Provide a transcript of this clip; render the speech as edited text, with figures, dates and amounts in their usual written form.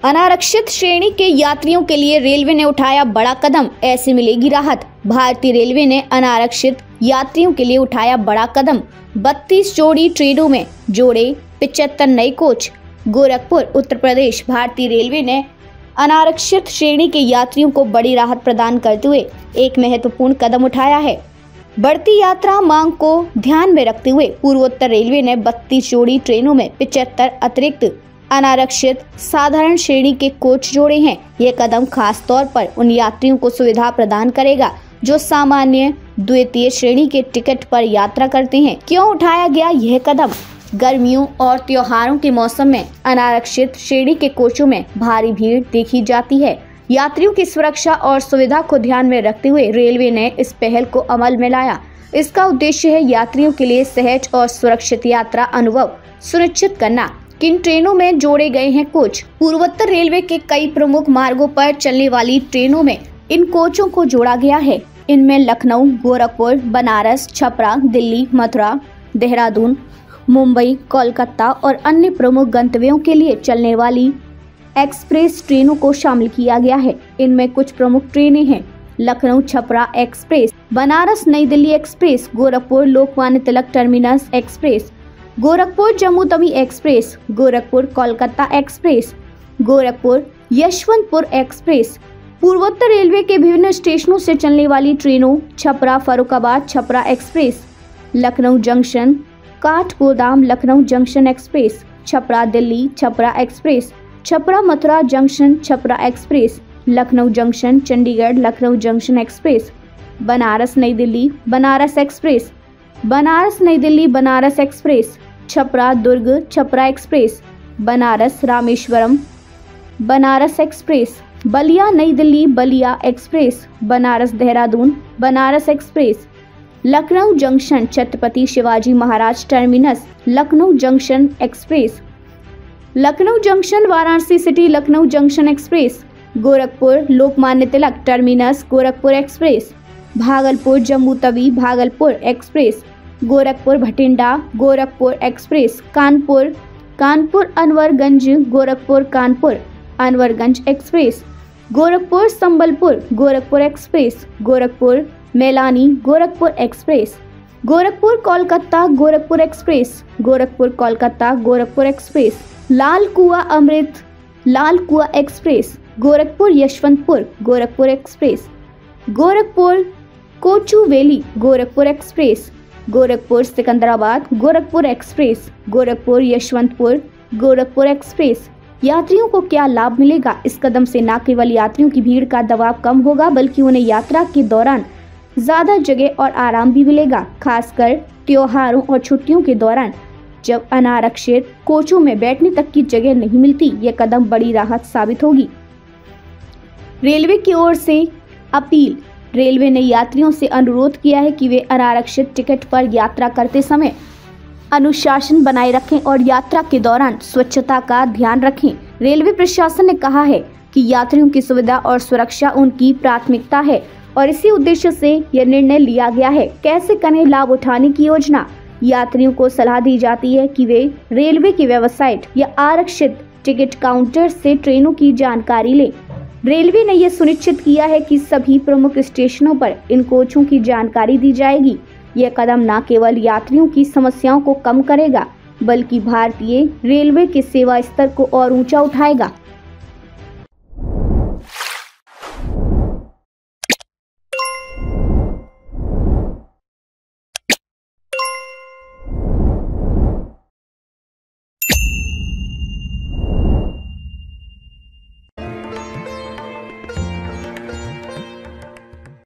अनारक्षित श्रेणी के यात्रियों के लिए रेलवे ने उठाया बड़ा कदम, ऐसे मिलेगी राहत। भारतीय रेलवे ने अनारक्षित यात्रियों के लिए उठाया बड़ा कदम। 32 जोड़ी ट्रेनों में जोड़े 75 नए कोच। गोरखपुर, उत्तर प्रदेश। भारतीय रेलवे ने अनारक्षित श्रेणी के यात्रियों को बड़ी राहत प्रदान करते हुए एक महत्वपूर्ण कदम उठाया है। बढ़ती यात्रा मांग को ध्यान में रखते हुए पूर्वोत्तर रेलवे ने 32 जोड़ी ट्रेनों में 75 अतिरिक्त अनारक्षित साधारण श्रेणी के कोच जोड़े हैं। ये कदम खास तौर पर उन यात्रियों को सुविधा प्रदान करेगा जो सामान्य द्वितीय श्रेणी के टिकट पर यात्रा करते हैं। क्यों उठाया गया यह कदम? गर्मियों और त्योहारों के मौसम में अनारक्षित श्रेणी के कोचों में भारी भीड़ देखी जाती है। यात्रियों की सुरक्षा और सुविधा को ध्यान में रखते हुए रेलवे ने इस पहल को अमल में लाया। इसका उद्देश्य है यात्रियों के लिए सहज और सुरक्षित यात्रा अनुभव सुनिश्चित करना। किन ट्रेनों में जोड़े गए हैं कोच? पूर्वोत्तर रेलवे के कई प्रमुख मार्गों पर चलने वाली ट्रेनों में इन कोचों को जोड़ा गया है। इनमें लखनऊ, गोरखपुर, बनारस, छपरा, दिल्ली, मथुरा, देहरादून, मुंबई, कोलकाता और अन्य प्रमुख गंतव्यों के लिए चलने वाली एक्सप्रेस ट्रेनों को शामिल किया गया है। इनमें कुछ प्रमुख ट्रेनें हैं: Lucknow Chhapra express, Banaras Nai Delhi express, Gorakhpur Lokmanya Tilak terminus express, Gorakhpur Jammu Tawi express, Gorakhpur Kolkata express, Gorakhpur Yesvantpur express. पूर्वोत्तर रेलवे के विभिन्न स्टेशनों से चलने वाली ट्रेनों: Chhapra Farrukhabad Chhapra express, Lucknow junction Kathgodam Lucknow junction express, Chhapra Delhi Chhapra express, Chhapra Mathura junction Chhapra express, Lucknow junction Chandigarh Lucknow junction express, Banaras Nai Delhi Banaras express, Banaras Nai Delhi Banaras express, Chhapra Durg Chhapra express, Banaras Rameswaram Banaras express, Ballia Nai Delhi Ballia express, Banaras Dehradun Banaras express, Lucknow junction Chhatrapati Shivaji Maharaj terminus Lucknow junction express, Lucknow junction Varanasi city Lucknow junction express, Gorakhpur Lokmanya Tilak terminus Gorakhpur express, Bhagalpur Jammu Tawi Bhagalpur express, Gorakhpur Bathinda Gorakhpur express, Kanpur Kanpur Anwarganj Gorakhpur Kanpur Anwarganj express, Gorakhpur Sambalpur Gorakhpur express, Gorakhpur Mailani Gorakhpur express, Gorakhpur Kolkata Gorakhpur express, Gorakhpur Kolkata Gorakhpur express, Lal Kuan express, Gorakhpur Yesvantpur Gorakhpur express, Gorakhpur Kochuveli Gorakhpur express, Gorakhpur Secunderabad Gorakhpur express, Gorakhpur Yesvantpur Gorakhpur express. यात्रियों को क्या लाभ मिलेगा? इस कदम से न केवल यात्रियों की भीड़ का दबाव कम होगा बल्कि उन्हें यात्रा के दौरान ज्यादा जगह और आराम भी मिलेगा, खासकर त्योहारों और छुट्टियों के दौरान जब अनारक्षित कोचों में बैठने तक की जगह नहीं मिलती। यह कदम बड़ी राहत साबित होगी। रेलवे की ओर से अपील। रेलवे ने यात्रियों से अनुरोध किया है कि वे अनारक्षित टिकट पर यात्रा करते समय अनुशासन बनाए रखें और यात्रा के दौरान स्वच्छता का ध्यान रखें। रेलवे प्रशासन ने कहा है कि यात्रियों की सुविधा और सुरक्षा उनकी प्राथमिकता है और इसी उद्देश्य से यह निर्णय लिया गया है। कैसे करें लाभ उठाने की योजना? यात्रियों को सलाह दी जाती है कि वे रेलवे की वेबसाइट या आरक्षित टिकट काउंटर से ट्रेनों की जानकारी लें। रेलवे ने यह सुनिश्चित किया है कि सभी प्रमुख स्टेशनों पर इन कोचों की जानकारी दी जाएगी। यह कदम न केवल यात्रियों की समस्याओं को कम करेगा बल्कि भारतीय रेलवे के सेवा स्तर को और ऊंचा उठाएगा।